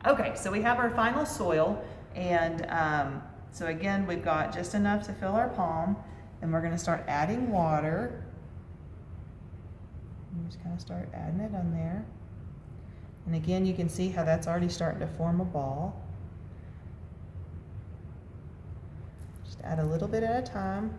Okay, so we have our final soil, and so again, we've got just enough to fill our palm, and we're gonna start adding water. I'm just gonna start adding it on there. And again, you can see how that's already starting to form a ball. Just add a little bit at a time.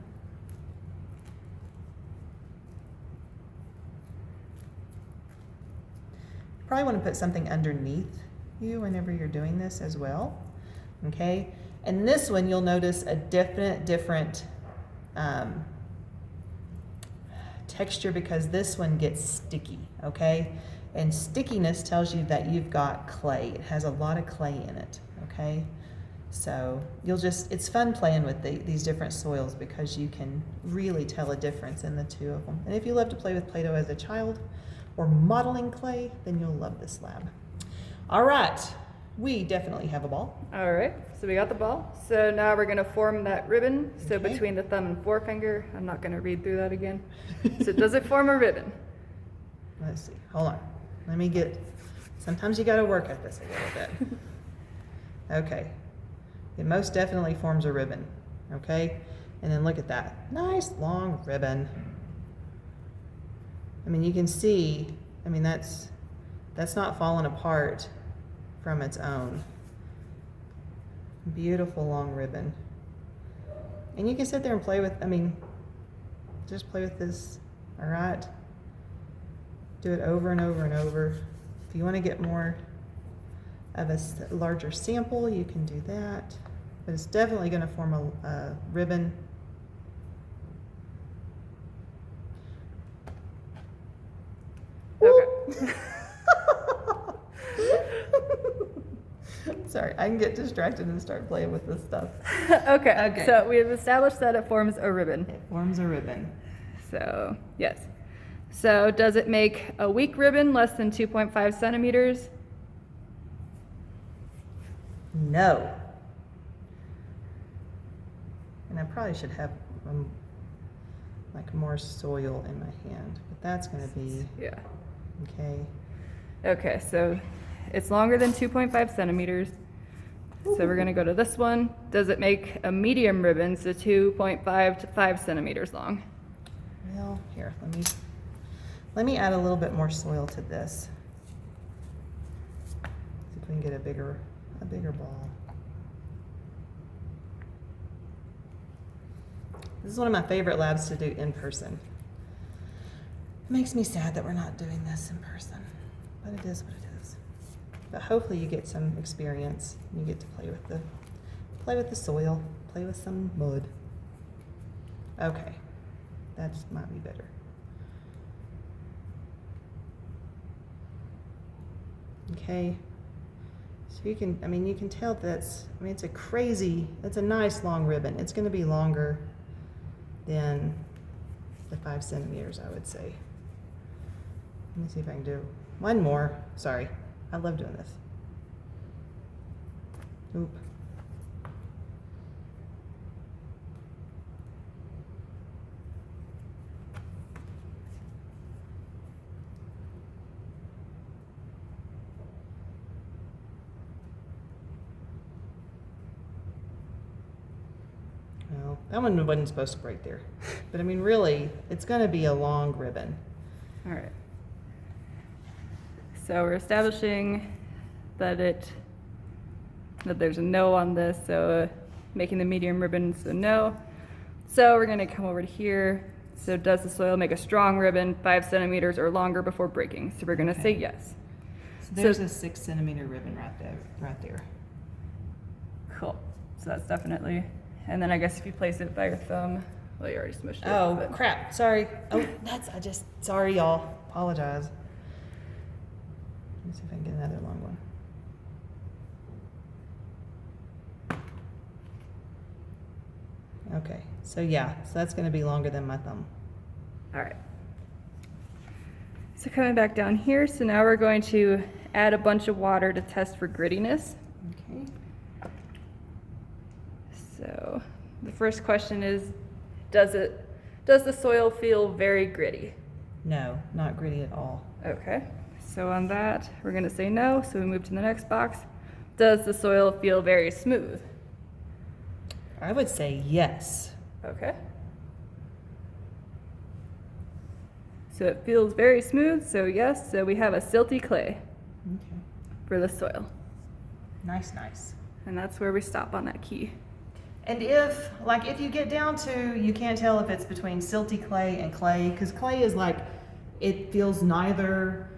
You probably want to put something underneath you whenever you're doing this as well. Okay, and this one you'll notice a different texture because this one gets sticky. Okay, and stickiness tells you that you've got clay. It has a lot of clay in it. Okay, so it's fun playing with these different soils because you can really tell a difference in the two of them. And if you love to play with Play-Doh as a child or modeling clay, then you'll love this lab. All right, we definitely have a ball. All right, so we got the ball. So now we're gonna form that ribbon. So Okay. between the thumb and forefinger, I'm not gonna read through that again. So does it form a ribbon? Let's see, hold on. Sometimes you gotta work at this a little bit. Okay, it most definitely forms a ribbon, okay? And then look at that, nice long ribbon. I mean, you can see, I mean, that's not falling apart from its own. Beautiful long ribbon. And you can sit there and play with, just play with this, all right? Do it over and over and over. If you want to get more of a larger sample, you can do that. But it's definitely going to form a ribbon. Okay. Sorry, I can get distracted and start playing with this stuff. Okay, so we have established that it forms a ribbon. It forms a ribbon. So, yes. So does it make a weak ribbon less than 2.5 centimeters? No. And I probably should have like more soil in my hand, but that's going to be, Yeah. okay. Okay, so it's longer than 2.5 centimeters. So we're gonna go to this one. Does it make a medium ribbon, so 2.5 to 5 centimeters long? Well, here, let me add a little bit more soil to this. See if we can get a bigger ball. This is one of my favorite labs to do in person. It makes me sad that we're not doing this in person, but it is what it is. But hopefully you get some experience. You get to play with the soil, play with some mud. Okay, that might be better. Okay, so you can tell it's a nice long ribbon. It's going to be longer than the 5 centimeters, I would say. Let me see if I can do one more. Sorry, I love doing this. Oop. Well, that one wasn't supposed to break there. But I mean, really, it's going to be a long ribbon. All right. So we're establishing that there's a no on this, so making the medium ribbon, so no. So we're gonna come over to here. So does the soil make a strong ribbon 5 centimeters or longer before breaking? So we're gonna say yes. So there's a 6 centimeter ribbon right there. Cool. So that's definitely, and then I guess if you place it by your thumb, well, you already smushed it. Oh, but- crap. Sorry. Oh, sorry, y'all. Apologize. Let me see if I can get another long one. Okay, so that's going to be longer than my thumb. All right. So coming back down here, so now we're going to add a bunch of water to test for grittiness. Okay. So the first question is, does the soil feel very gritty? No, not gritty at all. Okay, so on that, we're gonna say no, so we move to the next box. Does the soil feel very smooth? I would say yes. Okay. So it feels very smooth, so yes, so we have a silty clay Okay. for the soil. Nice, nice. And that's where we stop on that key. And if you get down to, you can't tell if it's between silty clay and clay, because clay is like, it feels neither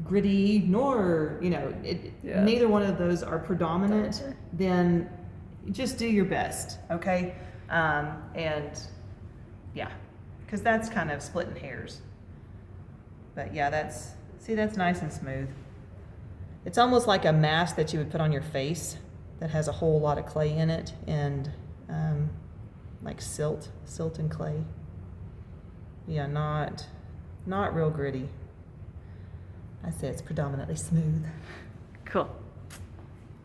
gritty nor, Yeah. neither one of those are predominant, Darker. then just do your best, okay? And yeah, because that's kind of splitting hairs. But yeah, that's nice and smooth. It's almost like a mask that you would put on your face that has a whole lot of clay in it, and like silt and clay. Yeah, not real gritty. I say it's predominantly smooth. Cool.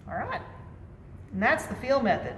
All right. And that's the feel method.